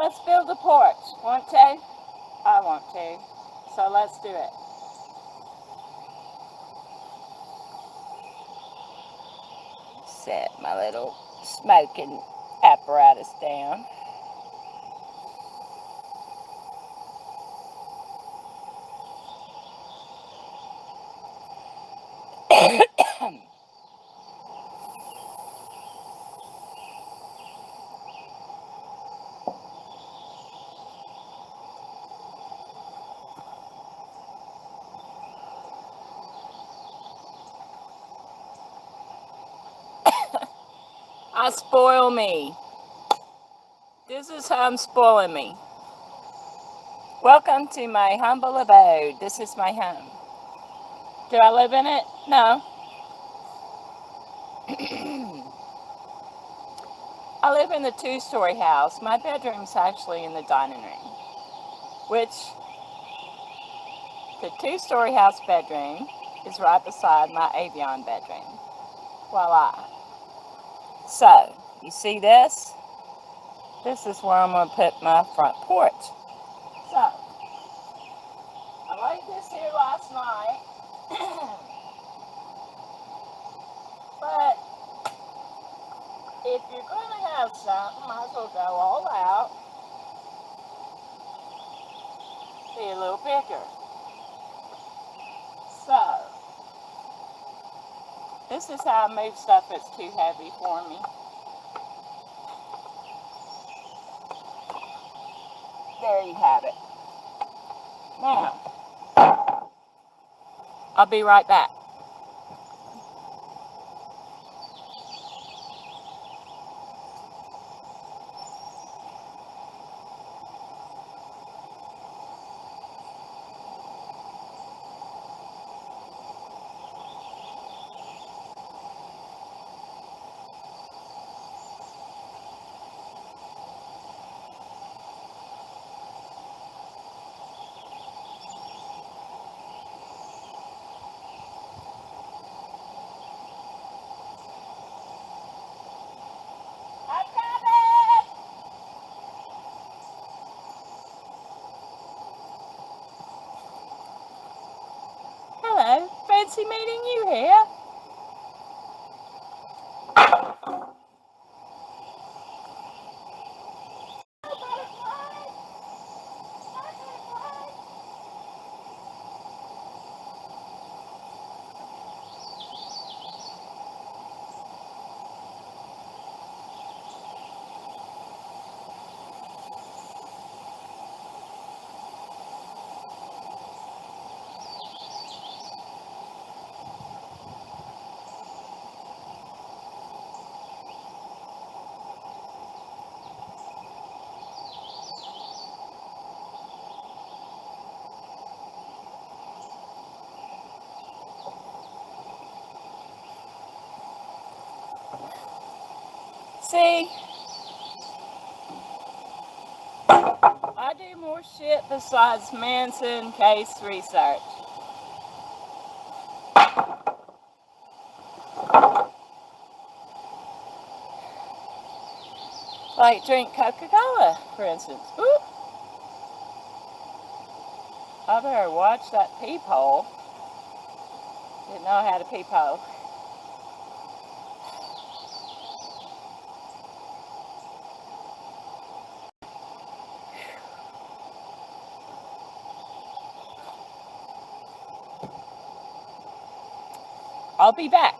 Let's build a porch. Want to? I want to. So let's do it. Set my little smoking apparatus down. I spoil me. This is how I'm spoiling me. Welcome to my humble abode. This is my home. Do I live in it? No. I live in the 2-story house. My bedroom's actually in the dining room, which the 2-story house bedroom is right beside my Avion bedroom. Voila. So, you see this? This is where I'm going to put my front porch. So, I laid this here last night, but if you're going to have something, might as well go all out, be a little bigger. So, this is how I move stuff that's too heavy for me. There you have it. Now, I'll be right back. Hello, fancy meeting you here. See, I do more shit besides Manson case research. Like drink Coca-Cola, for instance. Ooh. I better watch that peephole. Didn't know I had a peephole. I'll be back.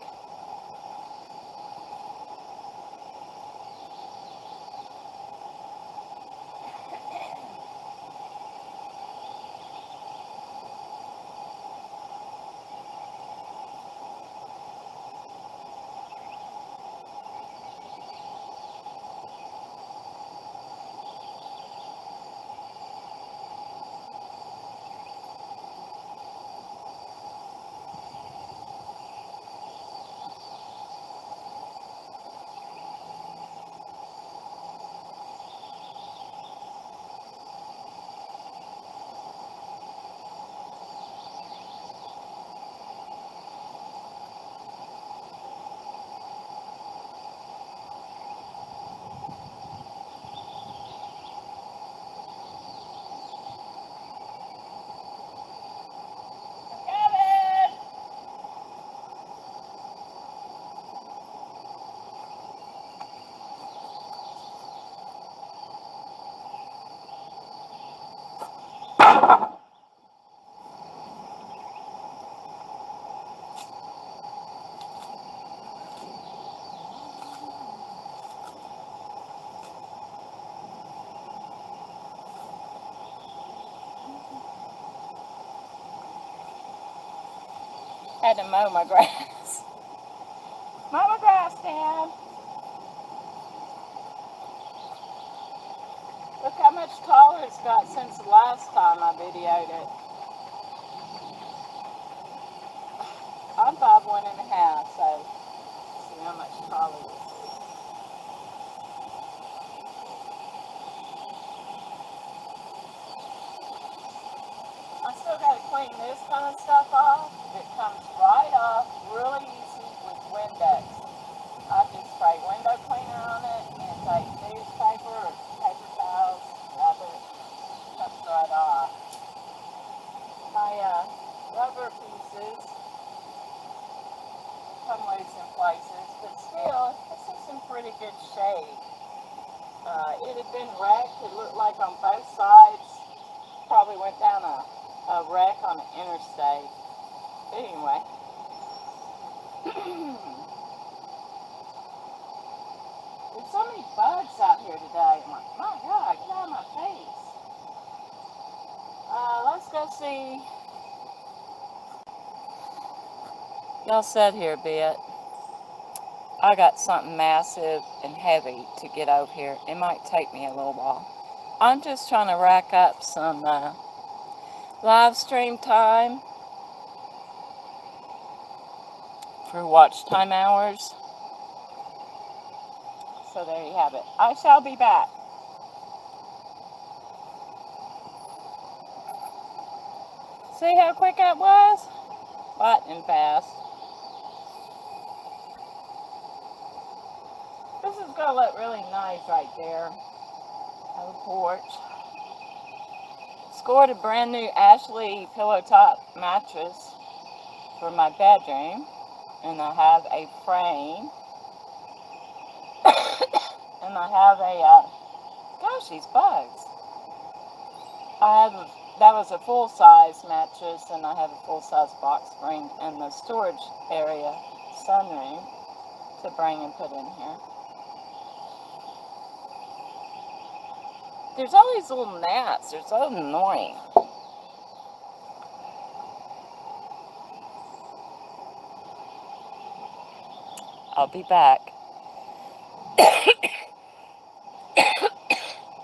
Had to mow my grass. Mow my grass, Dad. Look how much taller it's got since the last time I videoed it. I'm 5'1½", so see how much taller this is. I still got to clean this kind of stuff off. It comes right off really easy with Windex. I just spray window cleaner on it and take newspaper or paper towels, rub it, comes right off. My rubber pieces come loose in places, but still, this is in pretty good shape. It had been wrecked. It looked like on both sides. Probably went down a wreck on an interstate. But anyway. There's so many bugs out here today. I'm like, my God, get out of my face. Let's go see. Y'all sit here a bit. I got something massive and heavy to get over here. It might take me a little while. I'm just trying to rack up some live stream time for watch time hours. So there you have it. I shall be back. See how quick that was? Lightning fast. This is going to look really nice right there. On the porch. Scored a brand new Ashley pillow top mattress for my bedroom. And I have a frame. And I have a, gosh, these bugs. That was a full-size mattress, and I have a full-size box spring in the storage area, sunroom, to bring and put in here. There's all these little gnats. They're so annoying. I'll be back.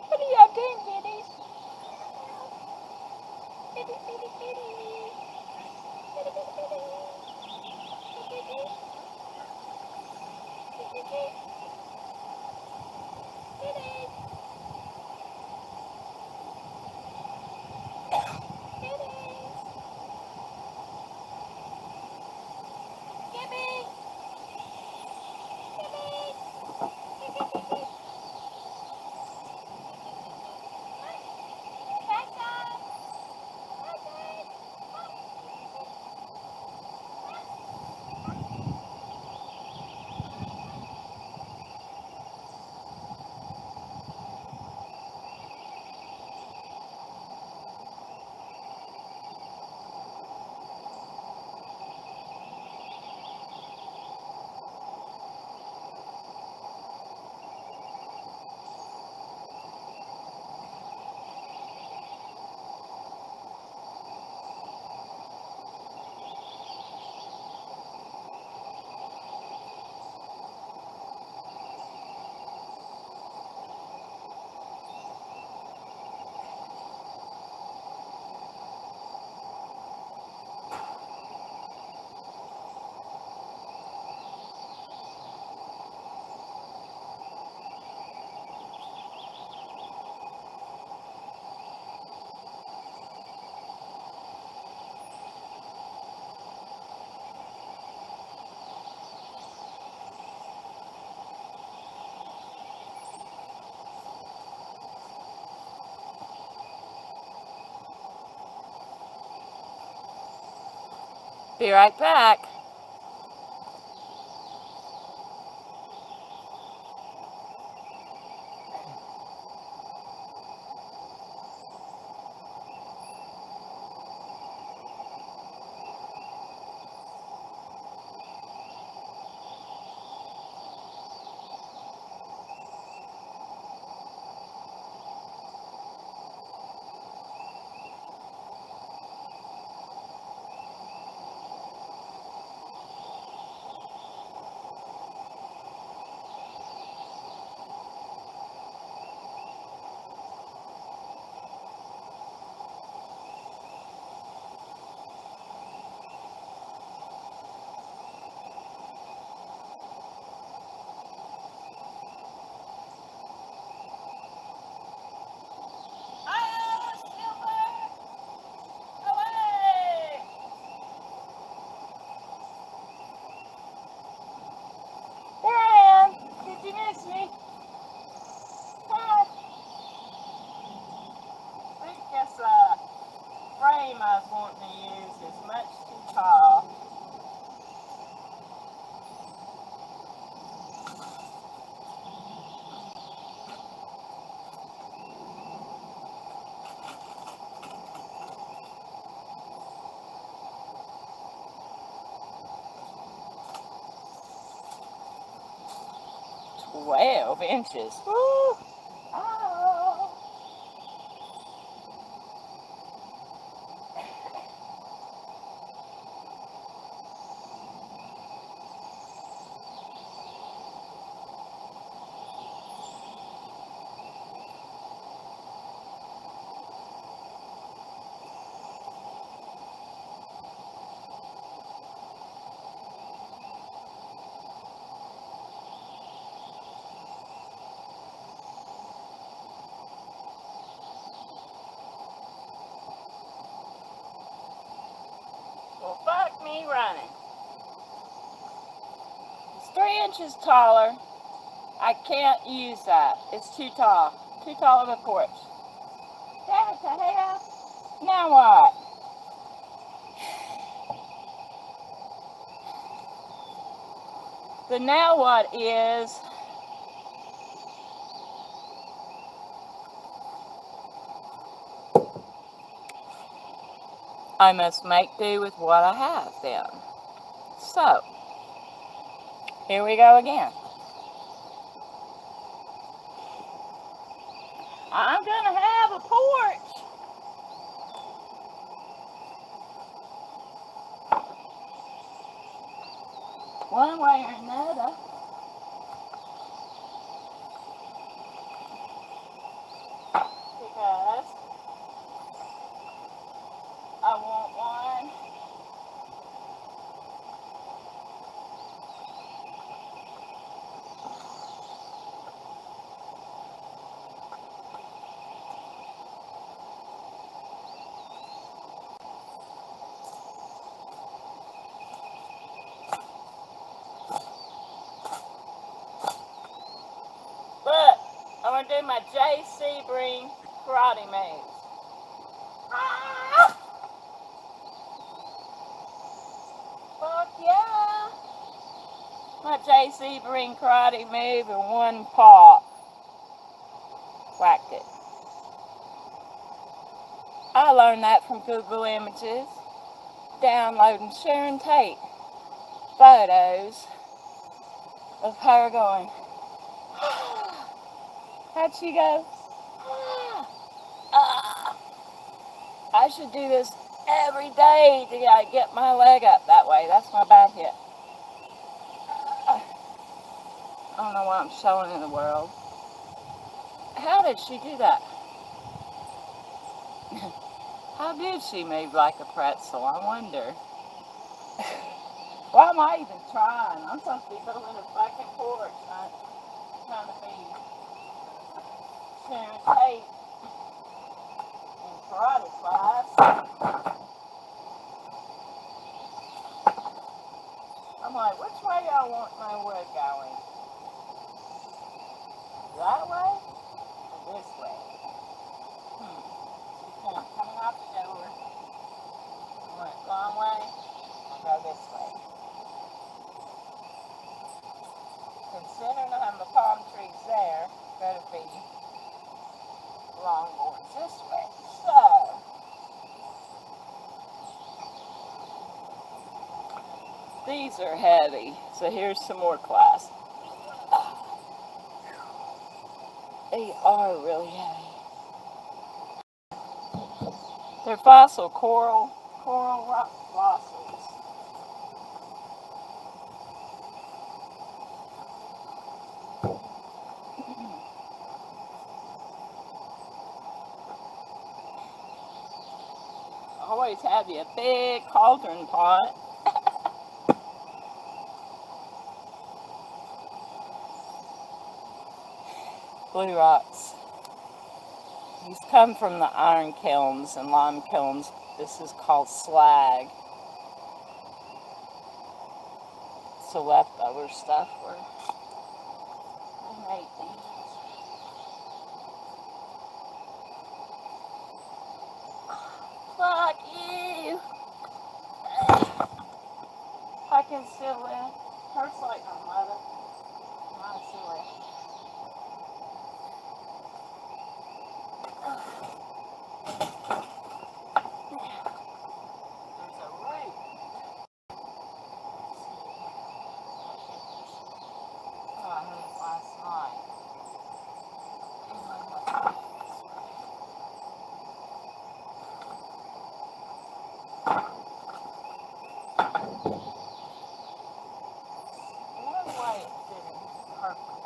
What are y'all doing, kitties? Kitty, kitty, kitty. Kitty, kitty, kitty. Kitty, kitty. Kitty, kitty. Kitty. Be right back. 12 inches. Woo! Oh. Well, fuck me running. It's 3 inches taller. I can't use that. It's too tall. Too tall of a porch. Damn it to hell. Now what? The now what is I must make do with what I have then. So, here we go again. I'm gonna have a porch. One way or another. Because I want one. Look, I'm gonna do my JC Breen karate moves. Ah! Fuck yeah! My JC Breen karate move in one paw. Whacked it. I learned that from Google Images. Downloading Sharon Tate photos of her going. How'd she go? I should do this every day to get my leg up that way. That's my bad hip. I don't know why I'm showing in the world. How did she do that? How did she move like a pretzel? I wonder. Why am I even trying? I'm supposed to be building a fucking porch, not trying to be Sharon Tate in karate class. I'm like, which way y'all want my wood going? That way or this way? She's coming out the door. I went wrong way. I'll go this way. Considering I have my palm trees there, better be longboards this way. So, these are heavy. So here's some more class. They are really heavy. They're fossil coral rock fossils. Always have you a big cauldron pot. Blue rocks. These come from the iron kilns and lime kilns. This is called slag. It's the leftover stuff where they made these. Fuck you! I can still live. Hurts like my mother. Not silly. There's a root. Oh, I heard it last night. One way it didn't perfect.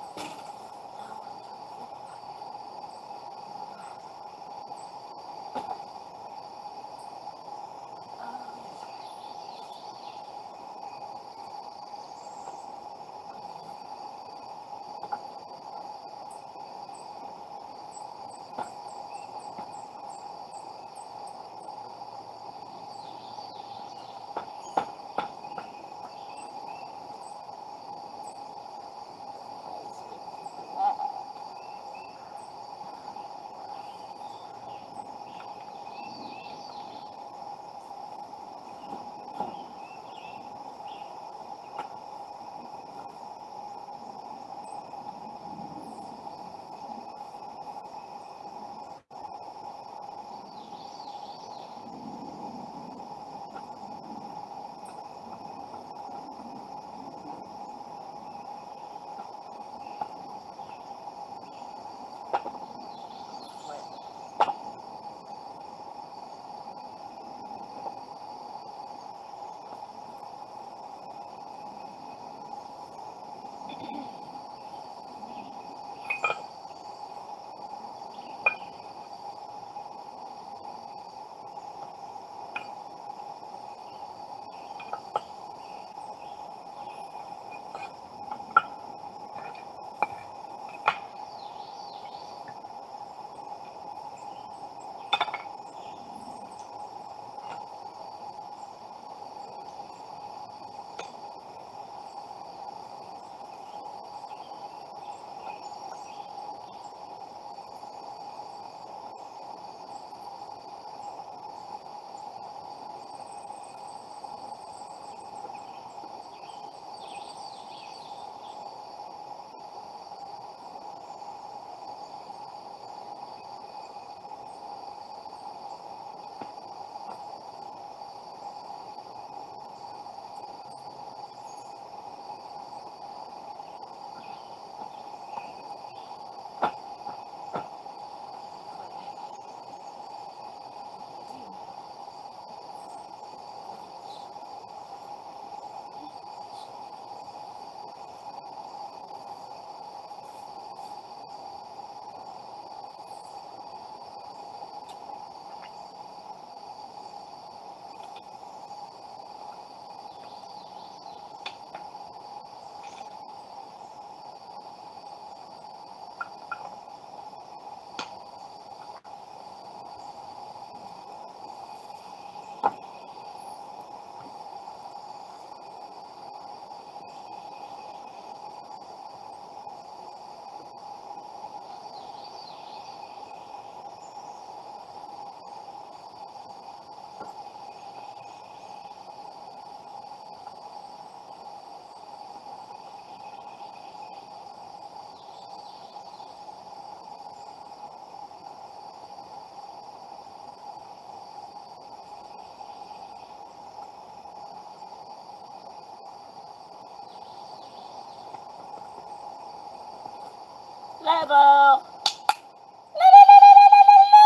Level. La la la la la la la la.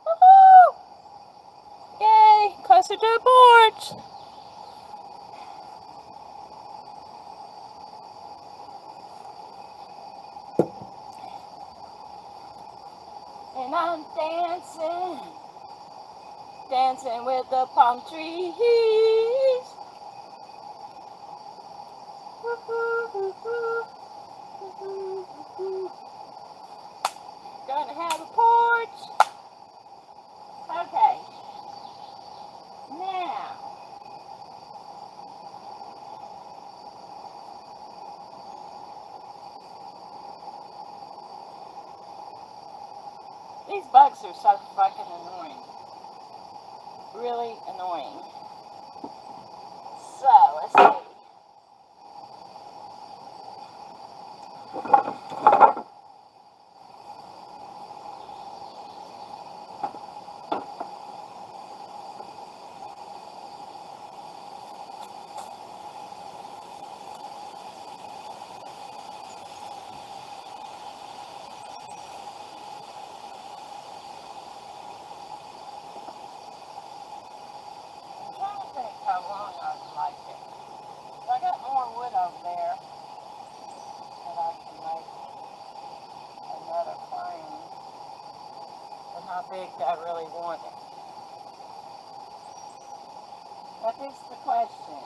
Woohoo! Yay! Closer to the porch. And I'm dancing, dancing with the palm trees. Woohoo, woohoo, woohoo, woohoo. Gonna have a porch. Okay. Now, these bugs are so fucking annoying. Really annoying. So, let's see. big I really want it. That is the question.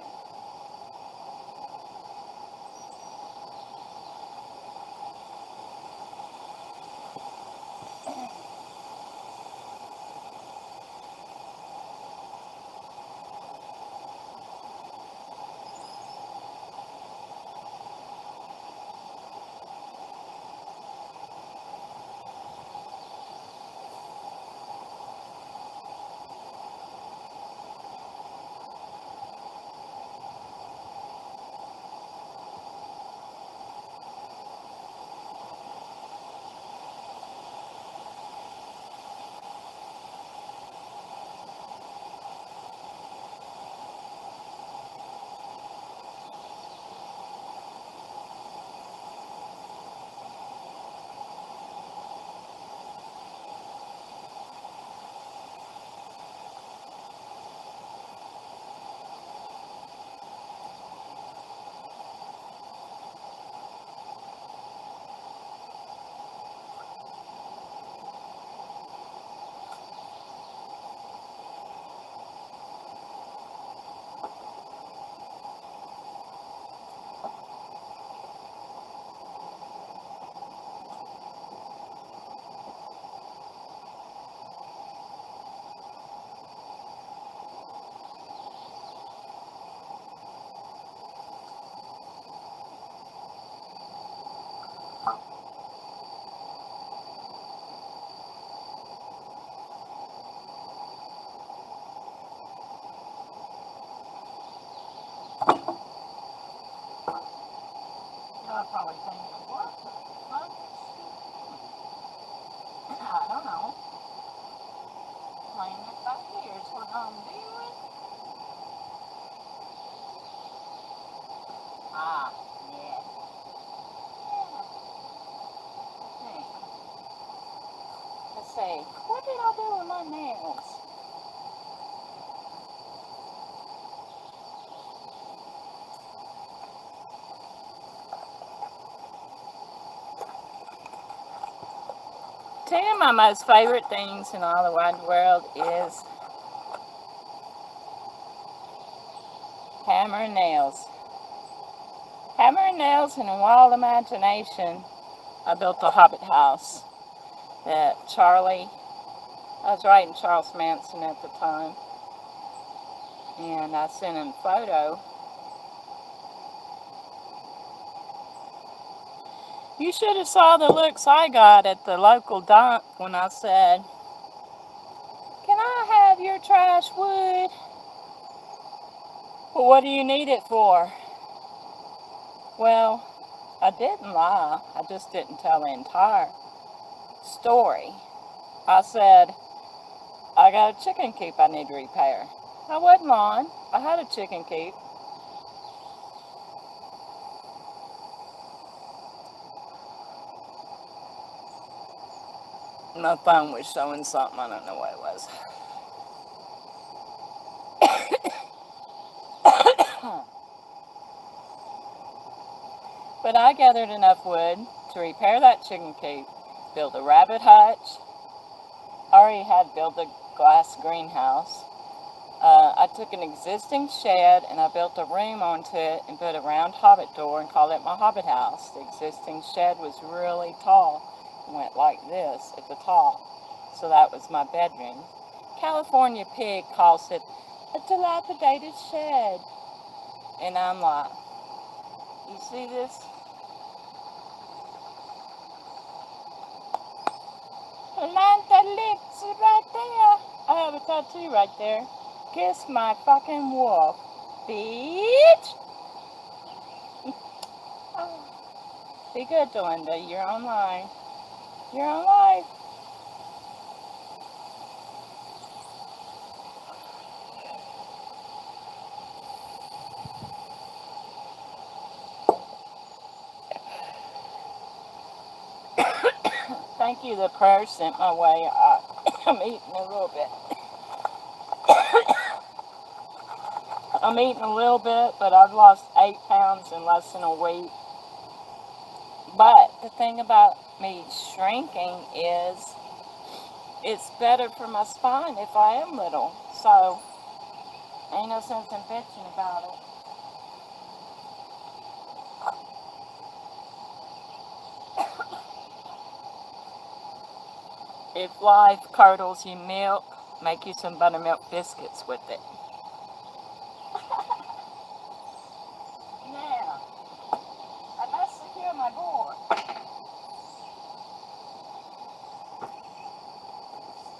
Y'all probably thinking, what the fuck is she doing? I don't know. Playing it back here is what I'm doing. Ah, yeah. Yeah. Let's see. What did I do with my nails? Two of my most favorite things in all the wide world is hammer and nails. Hammer and nails and a wild imagination. I built a hobbit house that I was writing Charles Manson at the time, and I sent him a photo. You should have saw the looks I got at the local dump when I said, "Can I have your trash wood?" "Well, what do you need it for?" Well, I didn't lie. I just didn't tell the entire story. I said, "I got a chicken coop I need to repair." I wasn't lying. I had a chicken coop. My phone was showing something. I don't know what it was. But I gathered enough wood to repair that chicken coop, build a rabbit hutch. I already had built a glass greenhouse. I took an existing shed and I built a room onto it and put a round hobbit door and called it my hobbit house. The existing shed was really tall. It went like this at the top. So that was my bedroom. California Pig calls it a dilapidated shed. And I'm like, you see this? Atlanta lips right there. I have a tattoo right there. Kiss my fucking wolf, bitch. Oh. Be good, Delinda. You're online. You're on live. Thank you, the prayer sent my way. I'm eating a little bit. I'm eating a little bit, but I've lost 8 pounds in less than a week. But the thing about me shrinking is it's better for my spine if I am little. So, ain't no sense in bitching about it. If life curdles you milk, make you some buttermilk biscuits with it. Now, I must secure my board.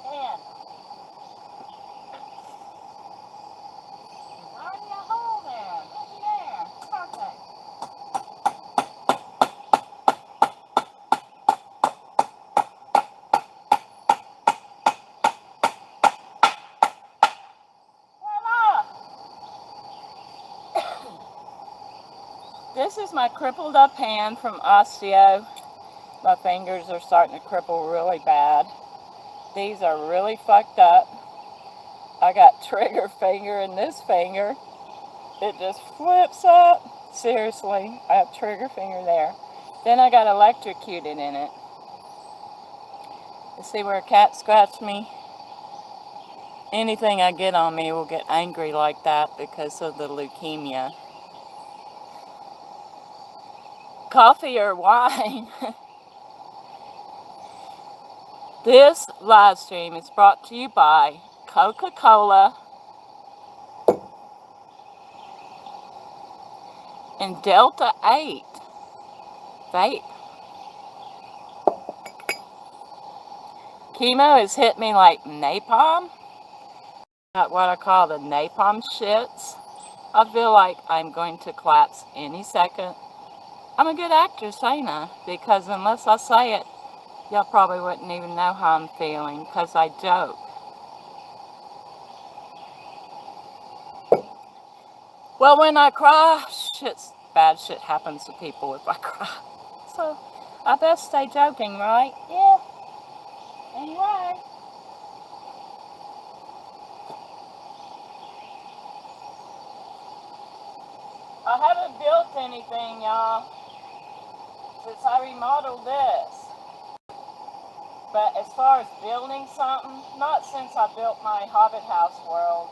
And run your hole there. Looky there. Perfect. Voila! This is my crippled up hand from osteo. My fingers are starting to cripple really bad. These are really fucked up. I got trigger finger in this finger. It just flips up. Seriously, I have trigger finger there. Then I got electrocuted in it. You see where a cat scratched me? Anything I get on me will get angry like that because of the leukemia. Coffee or wine? This live stream is brought to you by Coca-Cola and Delta 8 vape. Chemo has hit me like napalm. Not what I call the napalm shits. I feel like I'm going to collapse any second. I'm a good actress, ain't I? Because unless I say it, y'all probably wouldn't even know how I'm feeling, because I joke. Well, when I cry, bad shit happens to people if I cry. So, I best stay joking, right? Yeah. Anyway. I haven't built anything, y'all, since I remodeled this. But as far as building something, not since I built my Hobbit house world.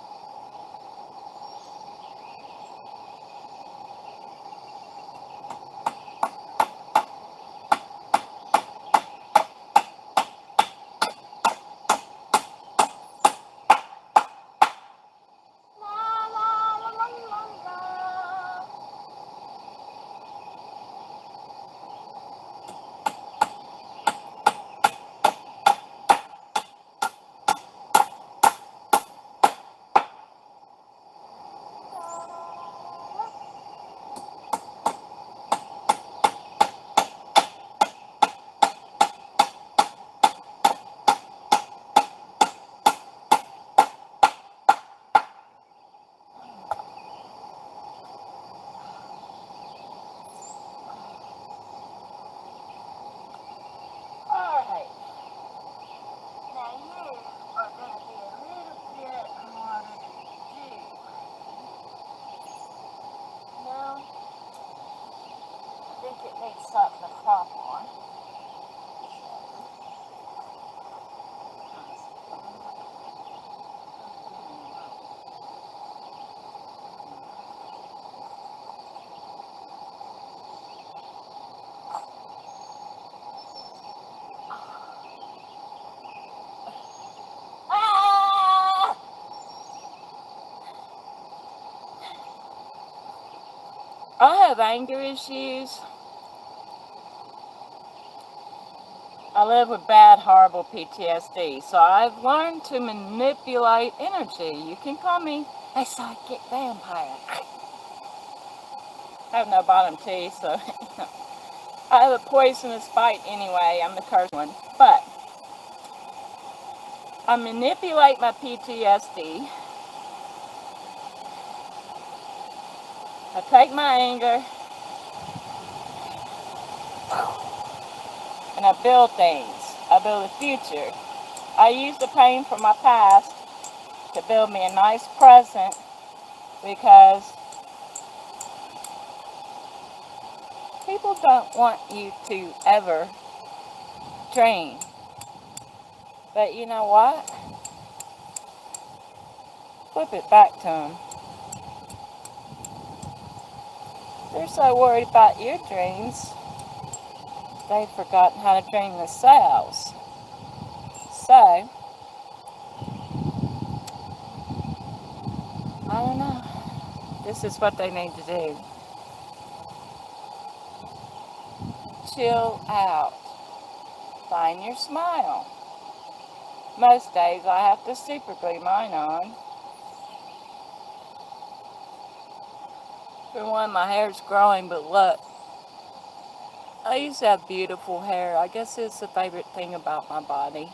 I have anger issues. I live with bad, horrible PTSD, so I've learned to manipulate energy. You can call me a psychic vampire. I have no bottom teeth, so I have a poisonous bite anyway. I'm the cursed one. But I manipulate my PTSD. I take my anger and I build things. I build a future. I use the pain from my past to build me a nice present because people don't want you to ever dream. But you know what? Flip it back to them. They're so worried about your dreams, they've forgotten how to dream themselves. So, I don't know. This is what they need to do. Chill out. Find your smile. Most days I have to super glue mine on. For one, my hair's growing, but look. I used to have beautiful hair. I guess it's the favorite thing about my body.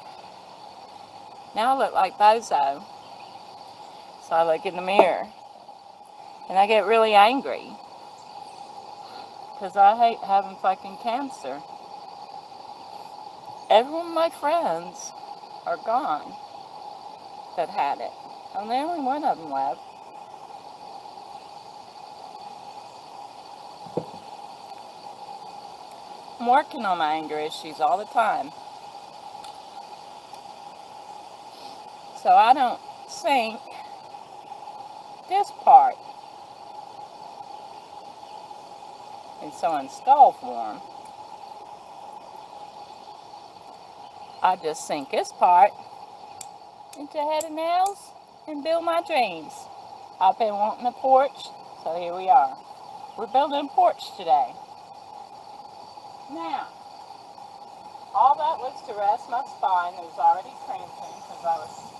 Now I look like Bozo. So I look in the mirror. And I get really angry. Because I hate having fucking cancer. Every one of my friends are gone that had it. I'm the only one of them left. I'm working on my anger issues all the time. So I don't think this part in someone's skull form. I just sink this part into a head of nails and build my dreams. I've been wanting a porch, so here we are. We're building a porch today. Now, all that was to rest my spine. It was already cramping because I was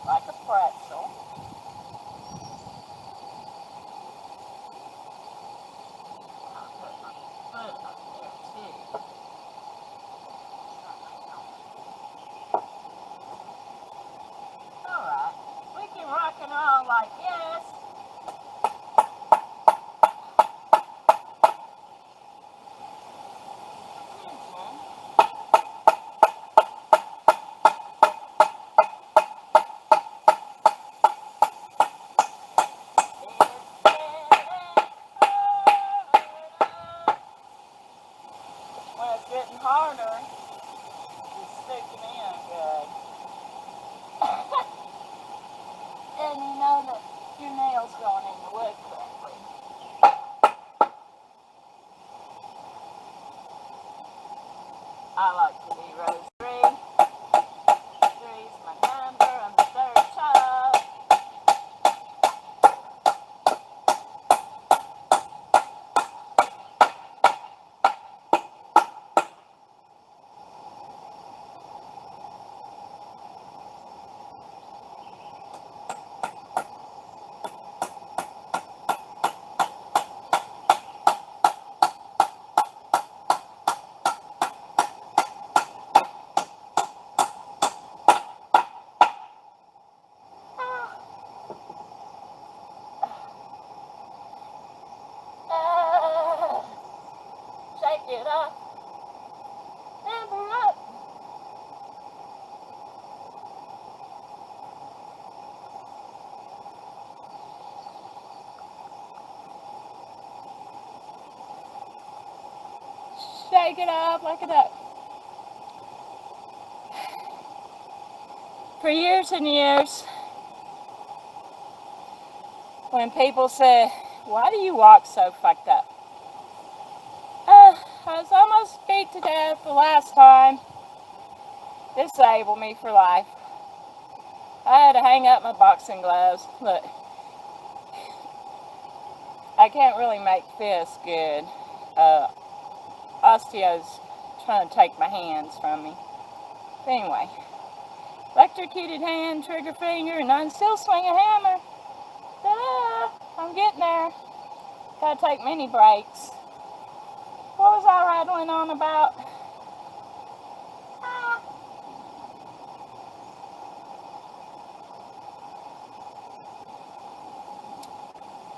like a pretzel. I'll put my foot up there too. Alright, we can rock and roll like this. When it's getting harder, it's sticking in good. And you know that your nail's going in the wood correctly. I like to be rose 3. 3's my number. I'm the third child. Shake it up. Amber up. Shake it up like a duck. For years and years, when people say, why do you walk so fucked up? I was almost beat to death the last time. Disabled me for life. I had to hang up my boxing gloves. Look, I can't really make fists good. Osteo's trying to take my hands from me. But anyway, electrocuted hand, trigger finger, and I can still swing a hammer. I'm getting there. Gotta take mini breaks. What was I rattling on about?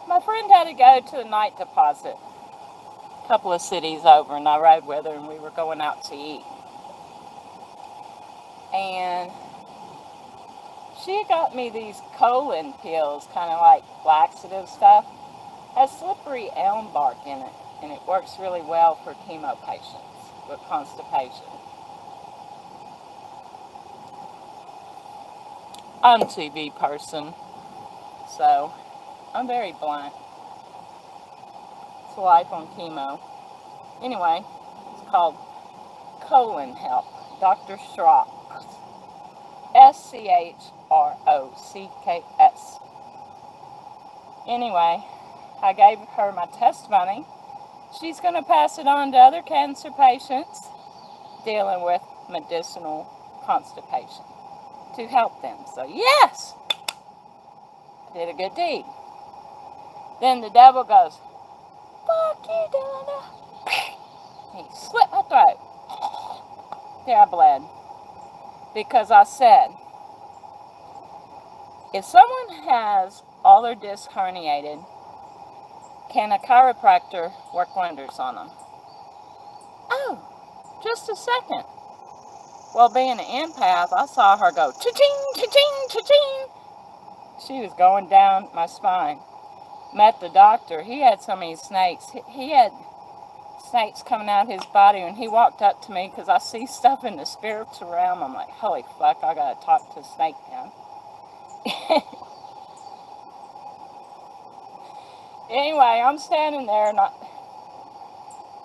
My friend had to go to the night deposit a couple of cities over, and I rode with her, and we were going out to eat. And she got me these colon pills, kind of like laxative stuff. Has slippery elm bark in it, and it works really well for chemo patients with constipation. I'm a TV person, so I'm very blunt. It's life on chemo. Anyway, it's called Colon Help. Dr. Schrock. Schrocks. Anyway, I gave her my testimony. She's going to pass it on to other cancer patients dealing with medicinal constipation to help them. So yes, I did a good deed. Then the devil goes, fuck you, Donna. He slit my throat. There I bled. Because I said, if someone has all their discs herniated, can a chiropractor work wonders on them? Oh, just a second. Well, being an empath, I saw her go cha-ching, cha-ching, cha-ching. She was going down my spine. Met the doctor. He had so many snakes. He had snakes coming out his body, and he walked up to me because I see stuff in the spiritual realm. I'm like, holy fuck, I gotta talk to a snake now. Anyway, I'm standing there, and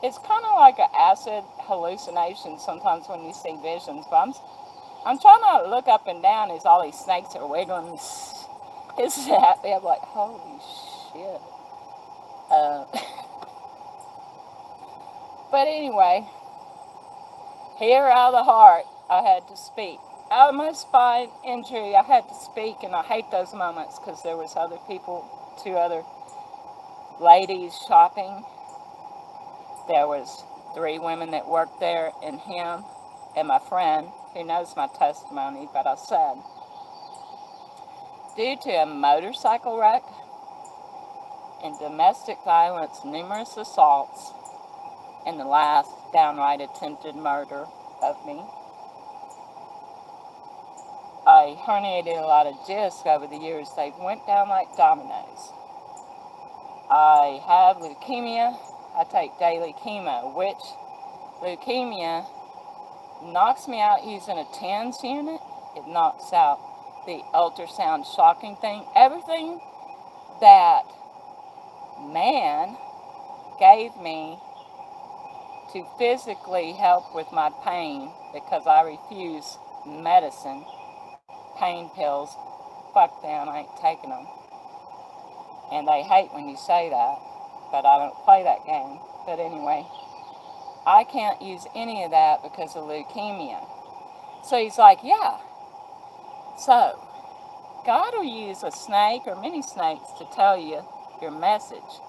it's kind of like an acid hallucination sometimes when you see visions, but I'm trying not to look up and down as all these snakes are wiggling. It's happy. I'm like, holy shit. But anyway, here out of the heart, I had to speak. Out of my spine injury, I had to speak, and I hate those moments because there was other people, 2 other ladies shopping. There was 3 women that worked there, and him, and my friend, who knows my testimony, but I said, due to a motorcycle wreck and domestic violence, numerous assaults, and the last downright attempted murder of me, I herniated a lot of discs over the years. They went down like dominoes. I have leukemia. I take daily chemo, which leukemia knocks me out using a TENS unit. It knocks out the ultrasound shocking thing. Everything that man gave me to physically help with my pain, because I refuse medicine, pain pills, fuck them, I ain't taking them. And they hate when you say that, but I don't play that game. But anyway, I can't use any of that because of leukemia. So he's like, yeah. So, God will use a snake or many snakes to tell you your message.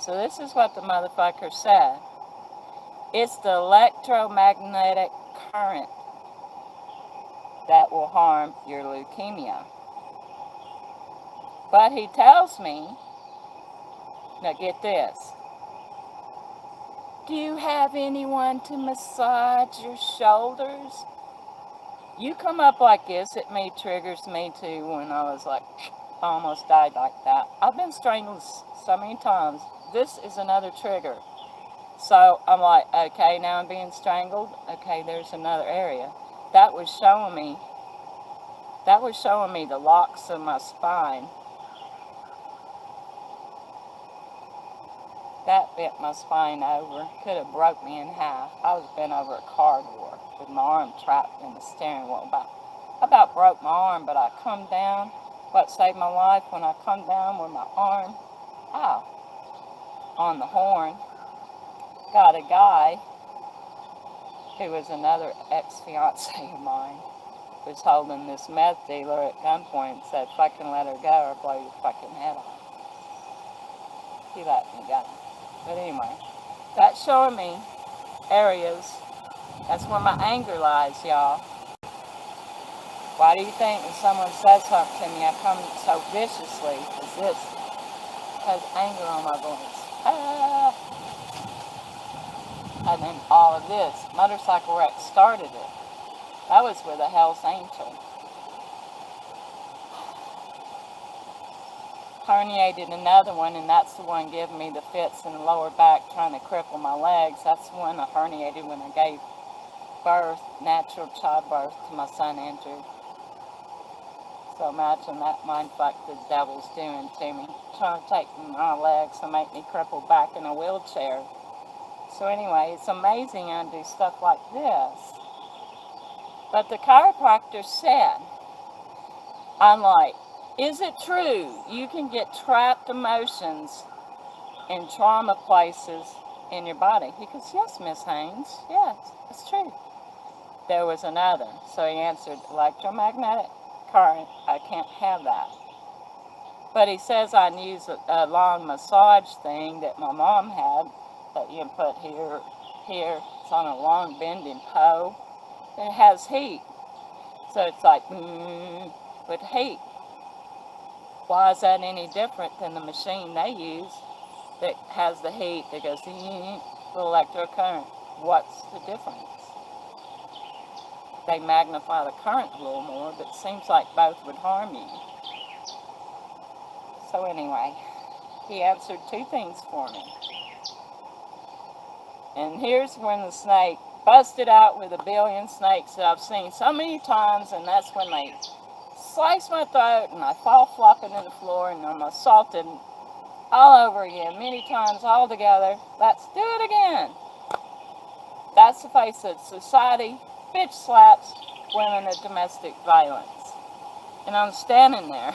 So this is what the motherfucker said. It's the electromagnetic current that will harm your leukemia. But he tells me, now get this, do you have anyone to massage your shoulders? You come up like this, it me triggers me too when I was like, I almost died like that. I've been strangled so many times. This is another trigger. So I'm like, okay, now I'm being strangled. Okay, there's another area. That was showing me the locks of my spine. That bent my spine over. Could have broke me in half. I was bent over a car door with my arm trapped in the steering wheel. About broke my arm, but I come down. What saved my life when I come down with my arm, on the horn. Got a guy who was another ex-fiance of mine, was holding this meth dealer at gunpoint and said, fucking let her go or blow your fucking head off. He let me go. But anyway, that's showing me areas. That's where my anger lies, y'all. Why do you think when someone says something to me, I come so viciously as this? Has anger on my voice. And then all of this. Motorcycle wreck started it. That was with a Hell's Angel. Herniated another one, and that's the one giving me the fits in the lower back, trying to cripple my legs. That's the one I herniated when I gave birth, natural childbirth, to my son Andrew. So imagine that mindfuck the devil's doing to me. Trying to take my legs and make me crippled back in a wheelchair. So anyway, it's amazing I do stuff like this. But the chiropractor said, I'm like, is it true you can get trapped emotions in trauma places in your body? He goes, yes, Miss Haynes, yes, it's true. There was another. So he answered, electromagnetic current, I can't have that. But he says I can use a long massage thing that my mom had that you can put here. It's on a long bending pole. And it has heat. So it's like, with heat. Why is that any different than the machine they use that has the heat that goes, the electric current? What's the difference? They magnify the current a little more, but it seems like both would harm you. So anyway, he answered two things for me. And here's when the snake busted out with a billion snakes that I've seen so many times, and that's when they slice my throat and I fall flopping to the floor and I'm assaulted all over again, many times all together. Let's do it again. That's the face of society. Bitch slaps women of domestic violence. And I'm standing there.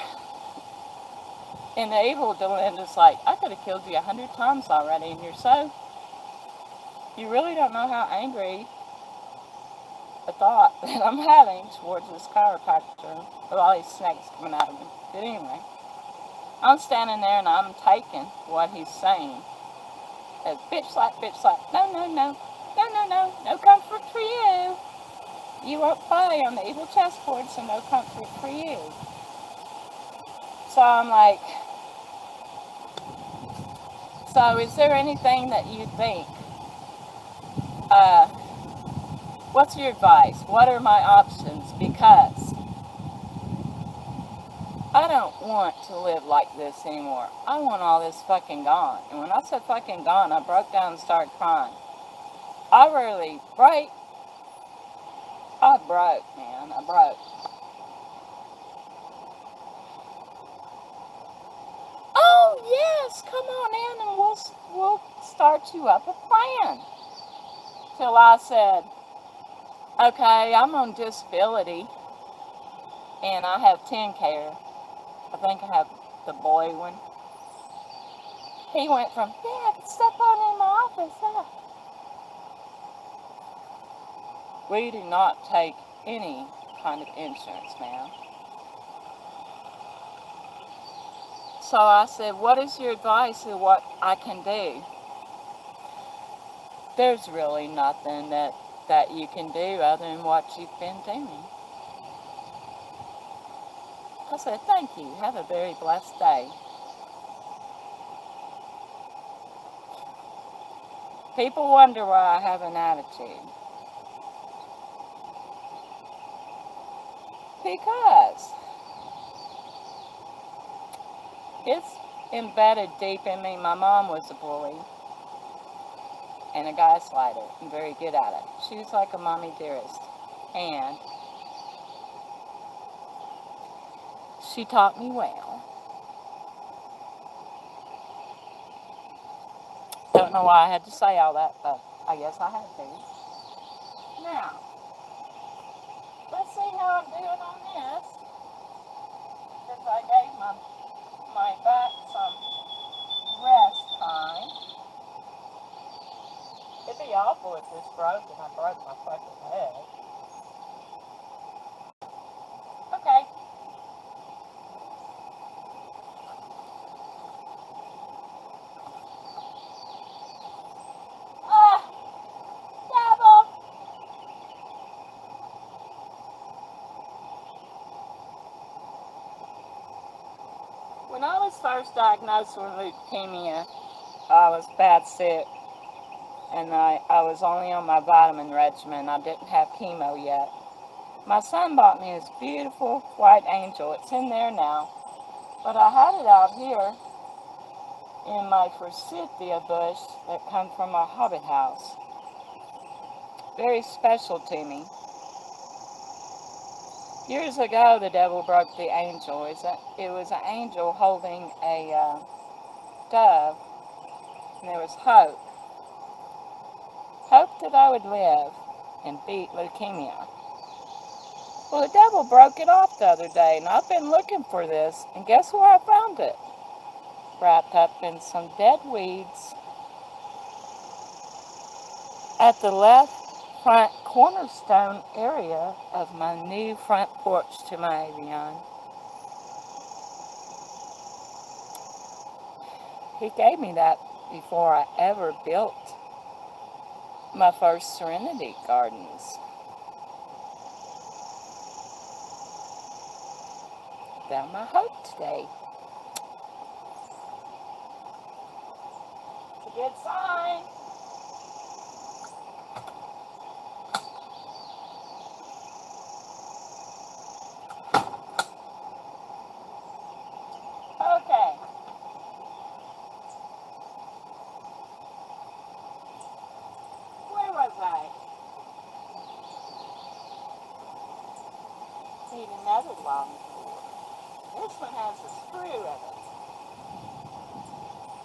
And the evil Delinda's like, I could have killed you 100 times already, and you're so... You really don't know how angry a thought that I'm having towards this chiropractor with all these snakes coming out of me. But anyway, I'm standing there and I'm taking what he's saying as bitch slap, bitch slap. No, no, no. No, no, no. No comfort for you. You won't play on the evil chessboard, so no comfort for you. So I'm like, so is there anything that you think, what's your advice? What are my options? Because I don't want to live like this anymore. I want all this fucking gone. And when I said fucking gone, I broke down and started crying. I really broke. I broke, man. I broke. Oh, yes. Come on in and we'll start you up a plan. Till I said, okay, I'm on disability. And I have 10 care. I think I have the boy one. He went from, yeah, I can step on in my office. We do not take any kind of insurance, ma'am. So I said, what is your advice of what I can do? There's really nothing that you can do other than what you've been doing. I said, thank you. Have a very blessed day. People wonder why I have an attitude. Because it's embedded deep in me. My mom was a bully and a gaslighter and very good at it. She was like a mommy dearest. And she taught me well. Don't know why I had to say all that, but I guess I had to. Now, let's see how I'm doing on this. Because I gave my back some rest time. It'd be awful if this broke and I broke my fucking head. Okay. Devil! When I was first diagnosed with leukemia, I was bad sick. And I was only on my vitamin regimen. I didn't have chemo yet. My son bought me this beautiful white angel. It's in there now. But I had it out here in my forsythia bush that come from my hobbit house. Very special to me. Years ago, the devil broke the angel. It was an angel holding a dove, and there was hope. Hope that I would live and beat leukemia. Well, the devil broke it off the other day, and I've been looking for this, and guess where I found it? Wrapped up in some dead weeds at the left front cornerstone area of my new front porch to my Avion. He gave me that before I ever built my first Serenity Gardens. Found my hope today. It's a good sign. Okay. Where was I? Need another long cord. This one has a screw in it.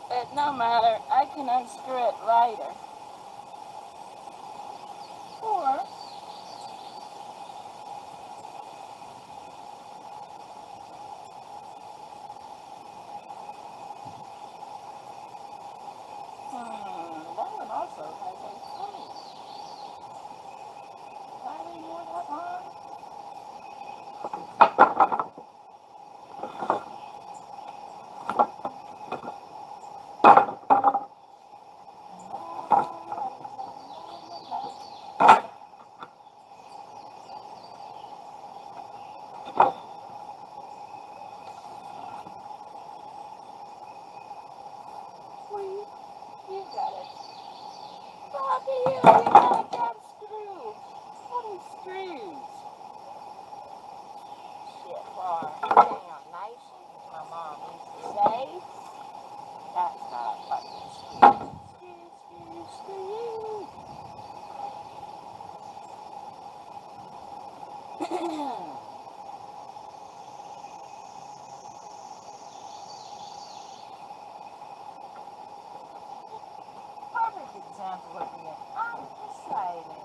But no matter, I can unscrew it later. Or that one also has a screw. Do I need more that long? Well, you got it. Bobby, you got a screw. What are screws? Shit, bar. Damn, nice. My mom used to say, that's not a fucking screw. Screw. Perfect example of being undecided.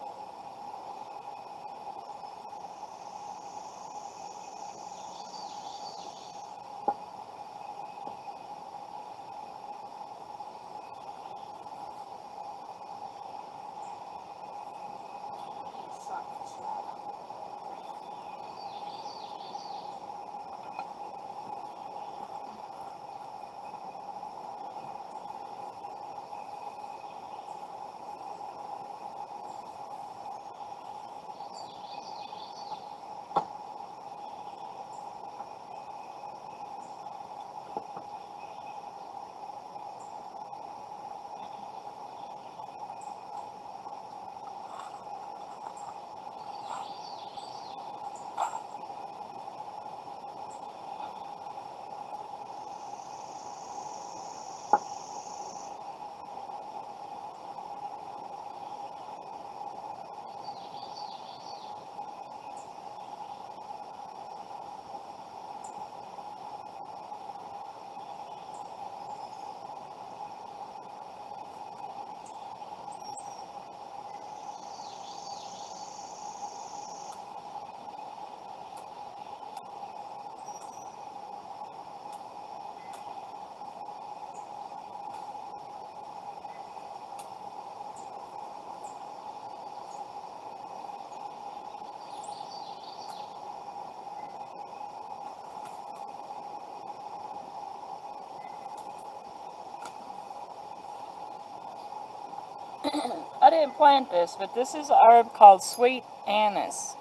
I didn't plant this, but this is an herb called sweet anise.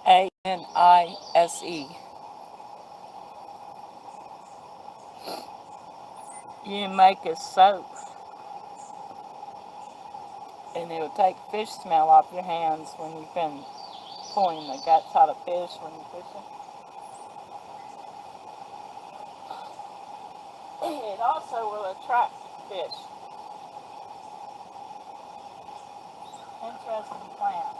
A-N-I-S-E. You make a soap, and it'll take fish smell off your hands when you've been pulling the guts out of fish when you're fishing. It also will attract fish. Interesting plant.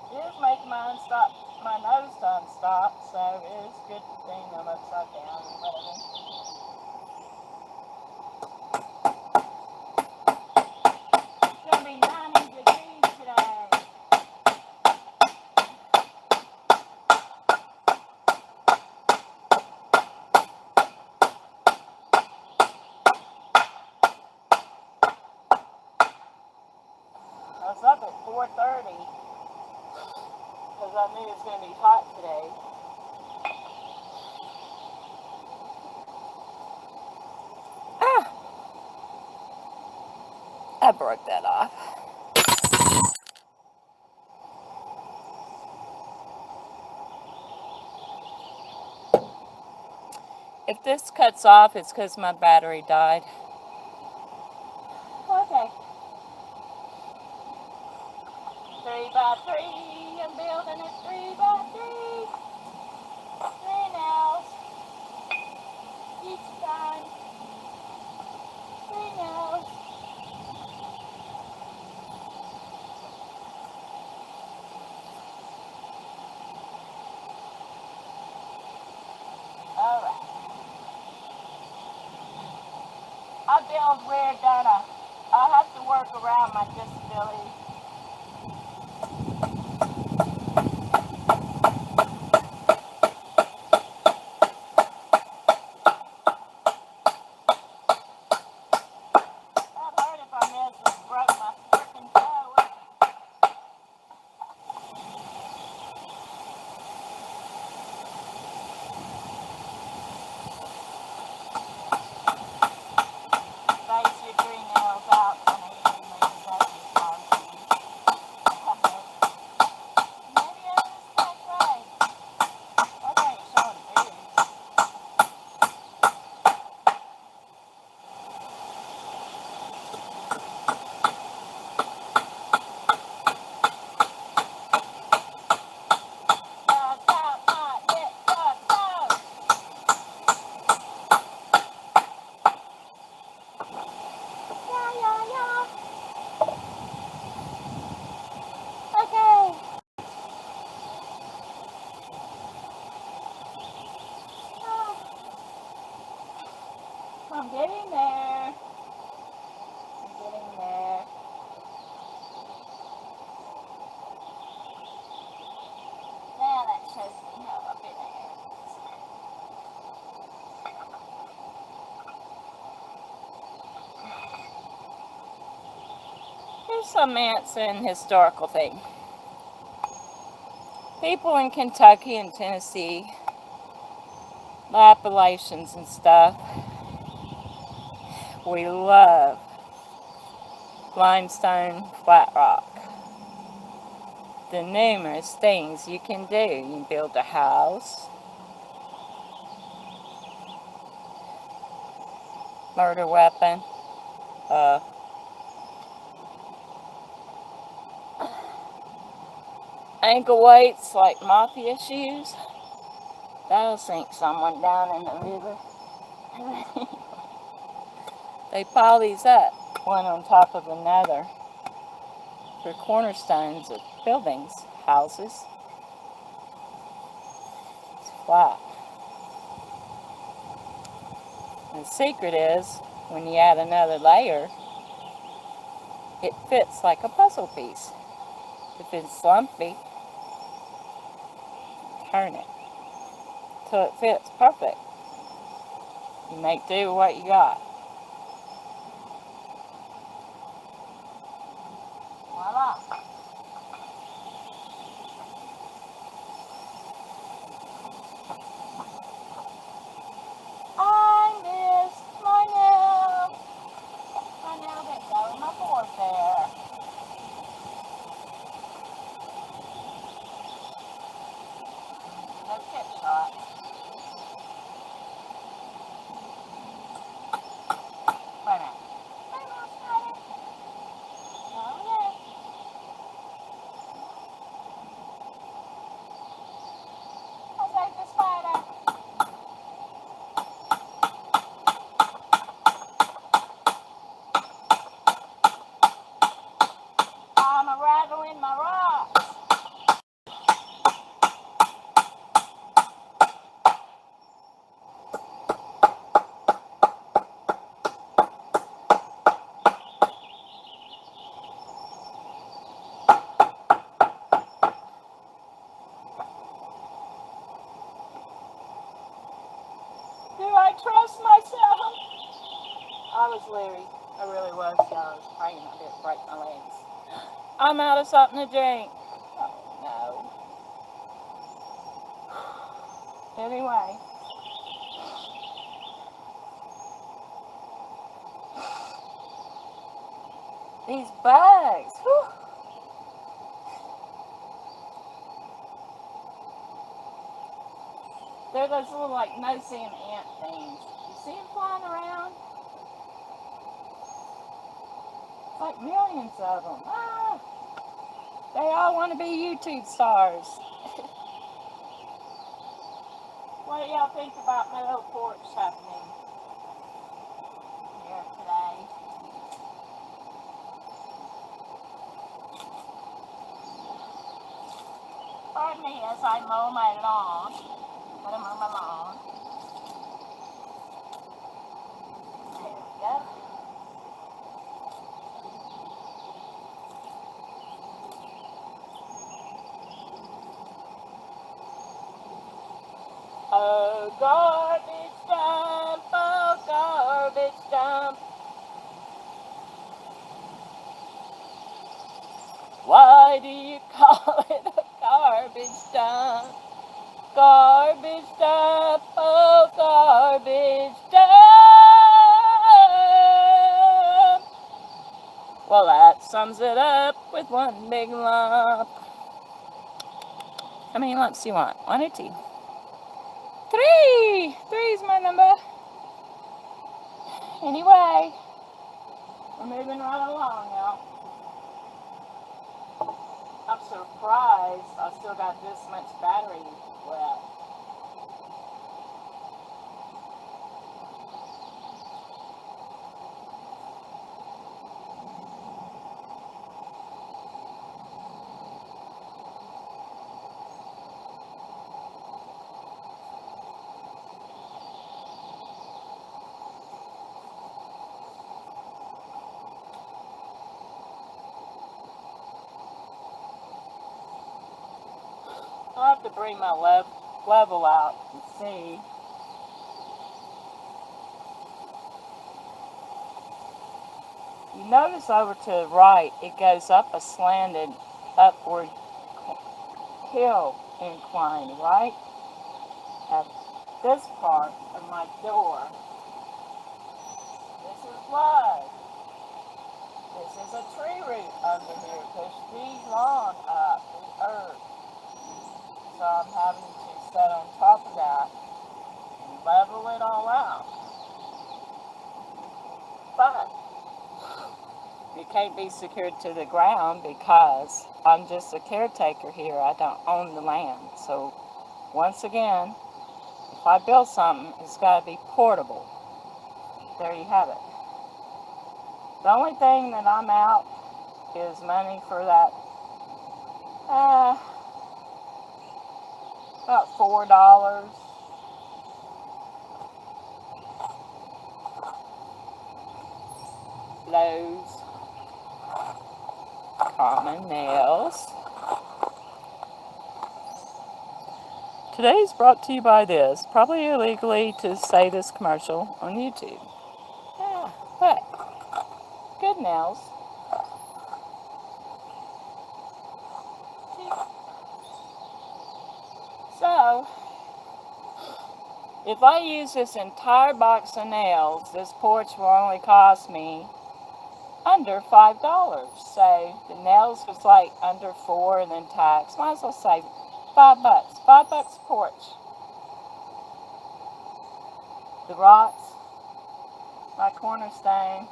It is making mine stop, my nose to unstop, so it is a good thing I'm upside down and whatever. It's going to be 90 degrees today. I was up at 4:30 because I knew it was going to be hot today. I broke that off. If this cuts off, it's because my battery died. Okay. 3x3, I'm building a 3x3. 3 nails. Each time. 3 nails. Alright. I build weird, don't I? I have to work around my disability. I'd hurt if I missed and broke my freaking toe. Face your 3 nails out when I hear you make exercise. Maybe I just can't right. Okay, you're showing boobs. I'm getting there. I'm getting there. Now that shows me how up in there. Here's some answering historical thing. People in Kentucky and Tennessee, the Appalachians and stuff, we love limestone flat rock. The numerous things you can do. You can build a house, murder weapon, ankle weights like mafia shoes. That'll sink someone down in the river. They pile these up, one on top of another, for cornerstones of buildings, houses. It's flat. And the secret is, when you add another layer, it fits like a puzzle piece. If it's lumpy, turn it till it fits perfect. You make do with what you got. Voila. I missed my nail. My nail didn't go in my Porch there. No tip shot. Wait a minute. I'm a rattling my rock. trust myself. I was leery. I really was. I was praying I didn't break my legs. I'm out of something to drink. Oh, no. Anyway. These bugs. Whew. They're those little, like, no-see-'em ant things. You see them flying around? It's like millions of them. Ah, they all want to be YouTube stars. What do y'all think about my little porch happening here today? Pardon me as I mow my lawn. Gotta mow my lawn. There we go. Oh, garbage dump, oh, garbage dump. Why do you call it a garbage dump? Garbage dump, oh, garbage dump. Well, that sums it up with one big lump. How many lumps do you want? 1 or 2? 3! 3's my number. Anyway, we're moving right along now. I'm surprised I still got this much battery left. I'll have to bring my level out and see. You notice over to the right, it goes up a slanted upward hill incline, right? At this part of my door, this is flood. This is a tree root under here. Push these long up the earth. So I'm having to set on top of that and level it all out. But it can't be secured to the ground because I'm just a caretaker here. I don't own the land. So once again, if I build something, it's got to be portable. There you have it. The only thing that I'm out is money for that. About $4. Lowe's Common Nails. Today's brought to you by this. Probably illegally to say this commercial on YouTube. Yeah, but good nails. So, if I use this entire box of nails, this porch will only cost me under $5. So, the nails was like under $4 and then tax. Might as well say $5. $5 a porch. The rocks, my cornerstone.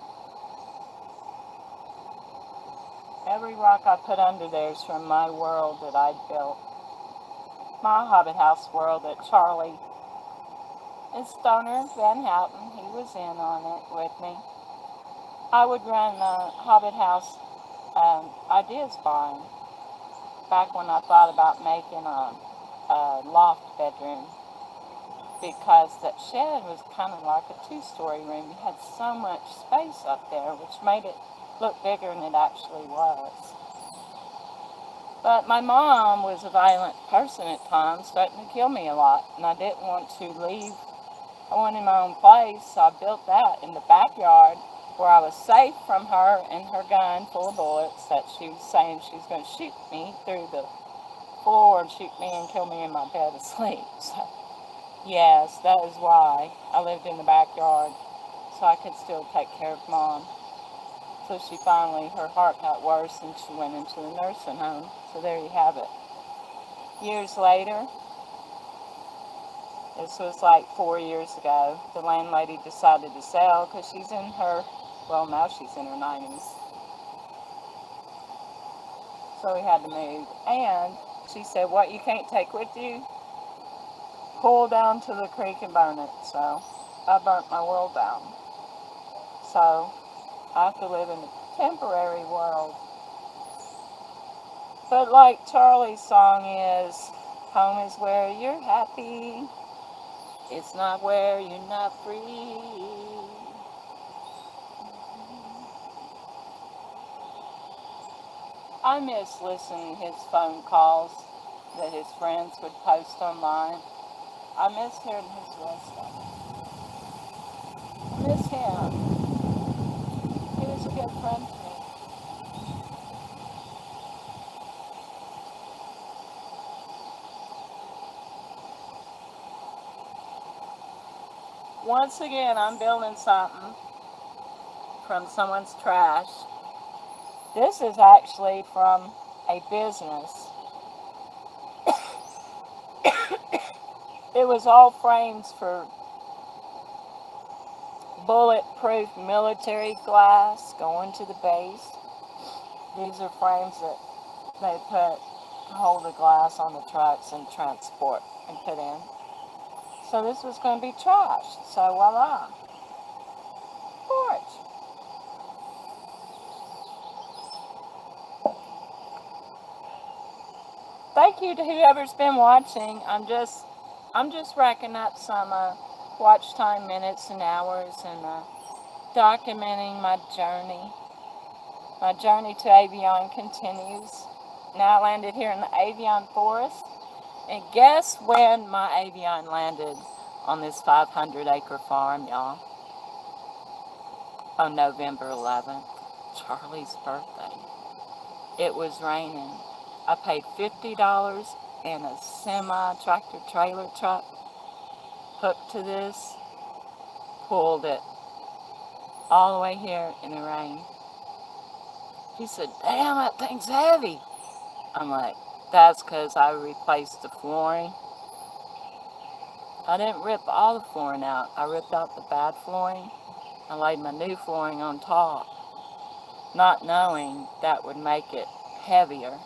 Every rock I put under there is from my world that I built. My Hobbit House world that Charlie and Stoner Van Houten, he was in on it with me. I would run the Hobbit House ideas barn back when I thought about making a loft bedroom, because that shed was kind of like a 2-story room. You had so much space up there, which made it look bigger than it actually was. But my mom was a violent person at times, threatened to kill me a lot, and I didn't want to leave I wanted my own place, so I built that in the backyard where I was safe from her and her gun full of bullets that she was saying she was going to shoot me through the floor and shoot me and kill me in my bed asleep. So, yes, that is why I lived in the backyard, so I could still take care of Mom. So she finally, her heart got worse and she went into the nursing home. So there you have it. Years later, this was like 4 years ago, the landlady decided to sell because she's in her, well, now she's in her 90s. So we had to move. And she said, what you can't take with you, pull down to the creek and burn it. So I burnt my world down. So I have to live in a temporary world. But like Charlie's song is, home is where you're happy. It's not where you're not free. I miss listening to his phone calls that his friends would post online. I miss hearing his voice. I miss him. He was a good friend to me. Once again, I'm building something from someone's trash. This is actually from a business. It was all frames for bulletproof military glass going to the base. These are frames that they put to hold the glass on the trucks and transport and put in. So this was going to be trashed. So voila. Porch. Thank you to whoever's been watching. I'm just racking up some watch time minutes and hours and documenting my journey. My journey to Avion continues. Now I landed here in the Avion forest. And guess when my Avion landed on this 500-acre farm, y'all? On November 11th, Charlie's birthday. It was raining. I paid $50 in a semi-tractor trailer truck, hooked to this, pulled it all the way here in the rain. He said, damn, that thing's heavy. I'm like, that's because I replaced the flooring. I didn't rip all the flooring out. I ripped out the bad flooring. I laid my new flooring on top, not knowing that would make it heavier.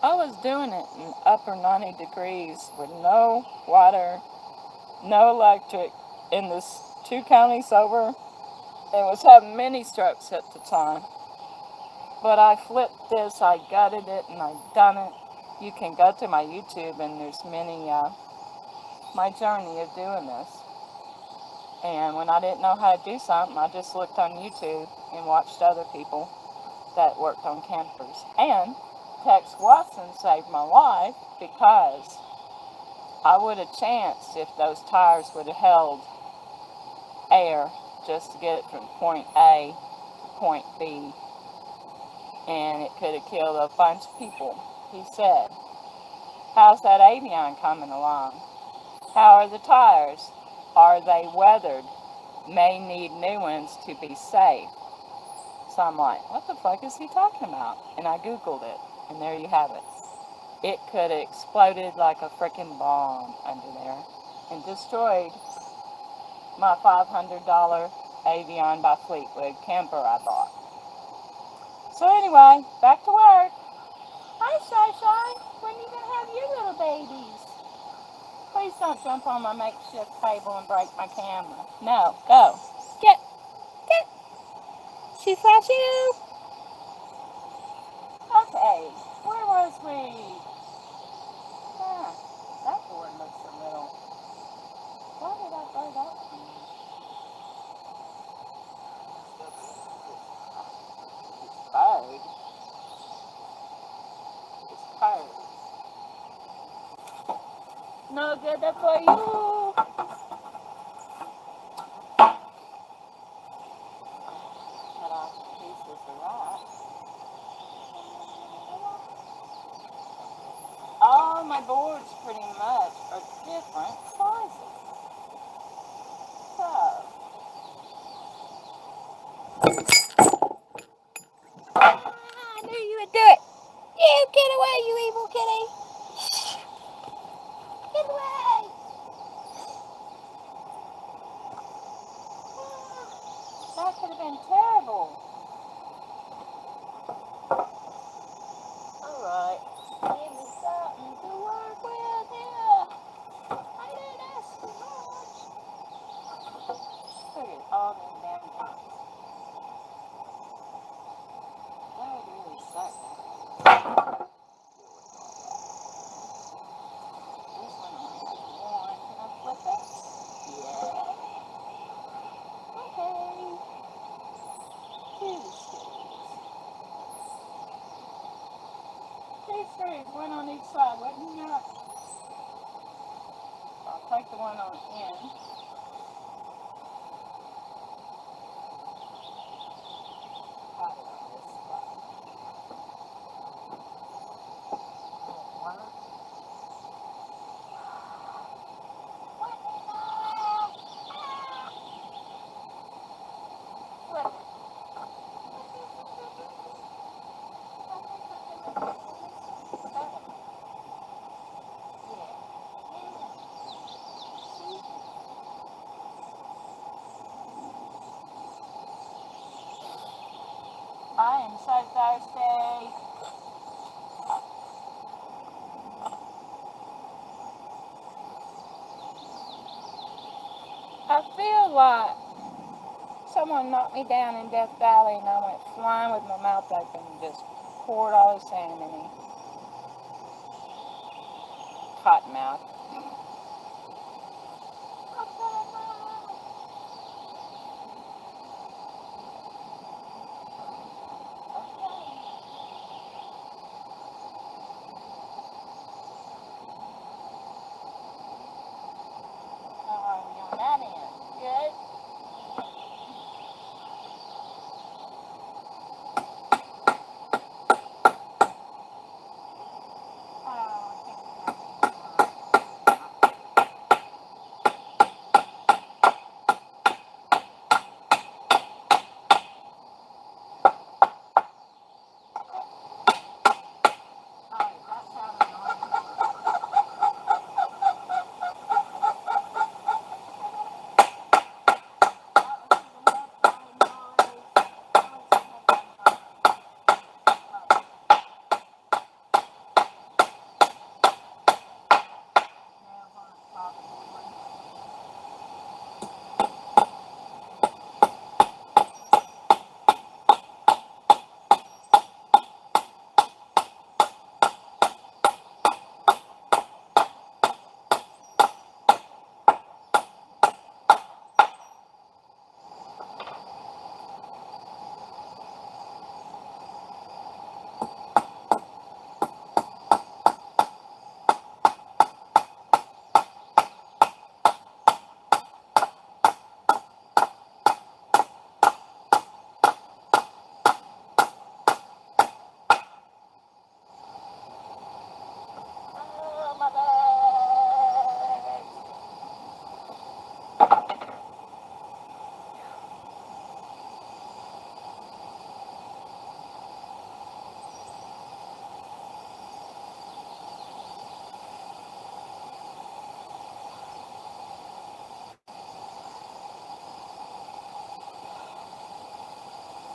I was doing it in upper 90 degrees with no water, no electric, in this 2 counties over, and was having mini strokes at the time. But I flipped this, I gutted it, and I done it. You can go to my YouTube, and there's many, my journey of doing this. And when I didn't know how to do something, I just looked on YouTube and watched other people that worked on campers. And Tex Watson saved my life because I would have chanced if those tires would have held air just to get it from point A to point B. And it could have killed a bunch of people. He said, how's that Avion coming along? How are the tires? Are they weathered? May need new ones to be safe. So I'm like, what the fuck is he talking about? And I Googled it, and there you have it. It could have exploded like a freaking bomb under there and destroyed my $500 Avion by Fleetwood camper I bought. So anyway, back to work. Hi, Shy. When are you going to have your little babies? Please don't jump on my makeshift table and break my camera. No, go. Get. She flash you. Okay, where was we? That board looks a little... Why did I throw that from me? It's tired. It's tired. No good for you. my boards pretty much are different sizes. So, I knew you would do it. You get away, you evil kitty. Get away. That could have been terrible. Alright, give me something to work with here. I didn't ask for much. Look at all them damn guys. That would really suck. This one only has one. Can I flip it? Yeah. Okay. Two screws. Two screws, one on each side. What do you got? I'll take the one on the end. Put it on this spot. One. I am so thirsty. I feel like someone knocked me down in Death Valley and I went flying with my mouth open and just poured all the sand in me. Cotton mouth.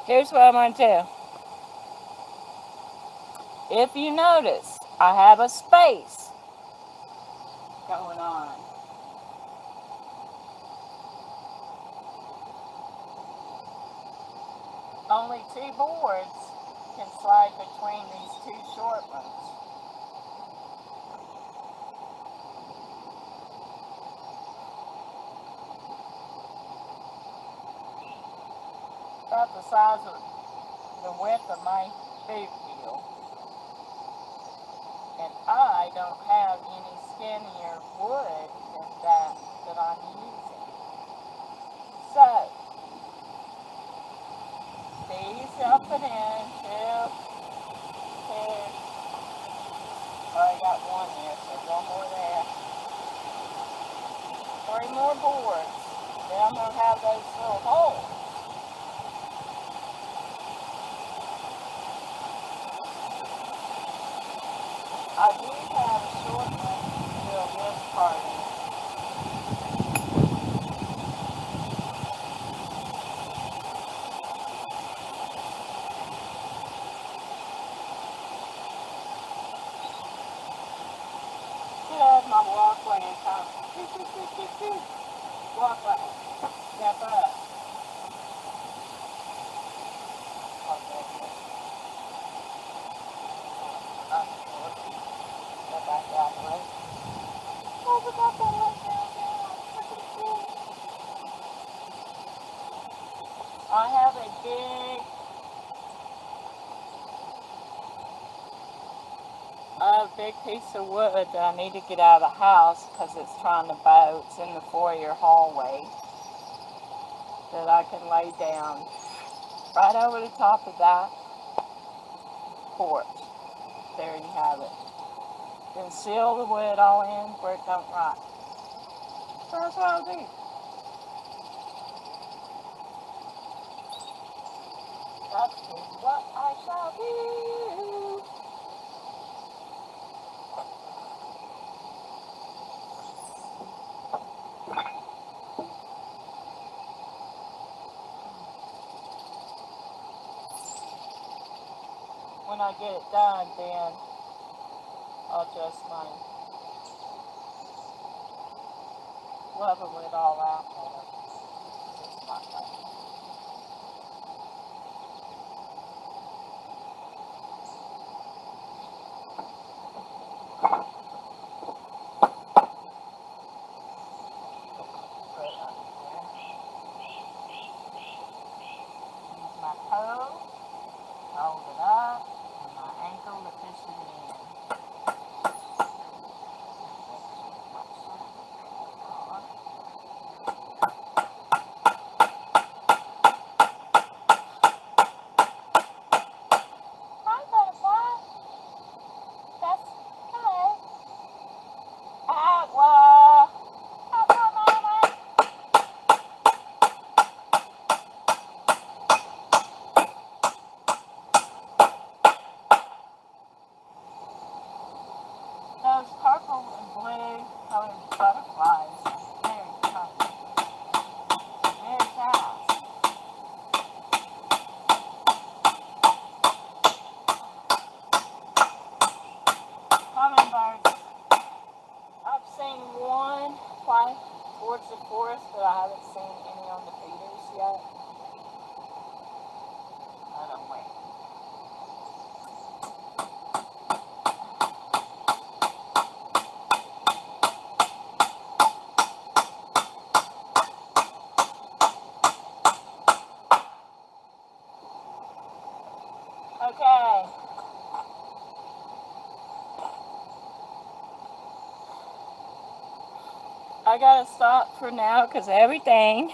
Here's what I'm going to do. If you notice, I have a space going on. Only 2 boards can slide between these 2 short ones. About the size of the width of my boot heel. And I don't have any skinnier wood than that I'm using. So, these I'll put in 2, 2. I got one there, so Then I'm going to have those little holes. I do have a short one to fill this part in. See, there's my walkway and come. Walkway. Step up. Step back that way. Open up that way down. I have a big piece of wood that I need to get out of the house because it's trying to bow. It's in the foyer hallway that I can lay down right over the top of that porch. There you have it. Then seal the wood all in where it don't rot. So that's what I'll do. That's what I shall do. When I get it done, then I'll just level it all out there. It's not like use my toe, hold it up, and my ankle to push it in. Hi, butterfly. That's hello. Agua. Agua, mama. Those purple and blue colored butterflies, very pretty, very fast. Hummingbirds, I've seen one fly towards the forest, but I haven't seen any on the feeders yet. I don't wait. Okay. I gotta stop for now because everything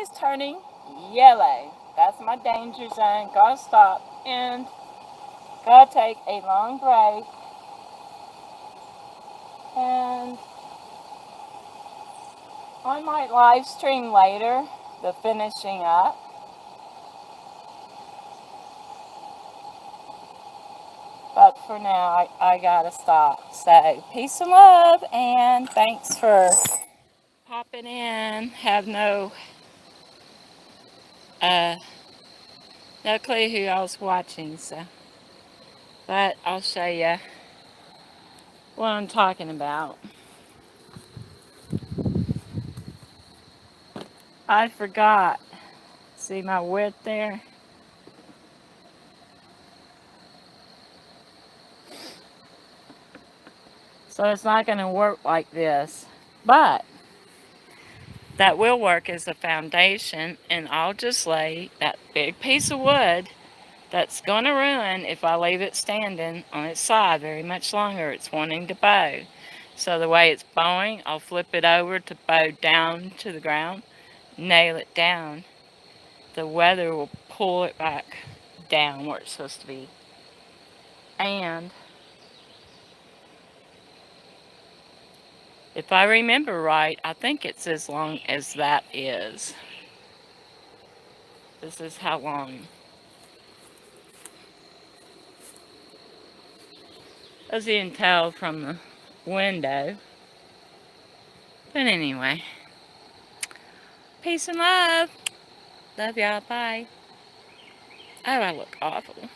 is turning yellow. That's my danger zone. Gotta stop and gotta take a long break. And I might live stream later the finishing up. But for now, I gotta stop. So, peace and love, and thanks for popping in. Have no clue who I was watching, so. But I'll show you what I'm talking about. I forgot. See my width there? So it's not going to work like this. But that will work as a foundation, and I'll just lay that big piece of wood that's going to ruin if I leave it standing on its side very much longer. It's wanting to bow. So the way it's bowing, I'll flip it over to bow down to the ground, nail it down. The weather will pull it back down where it's supposed to be. And If I remember right, I think it's as long as that is. This is how long. As you can tell from the window. But anyway. Peace and love. Love y'all. Bye. Oh, I look awful.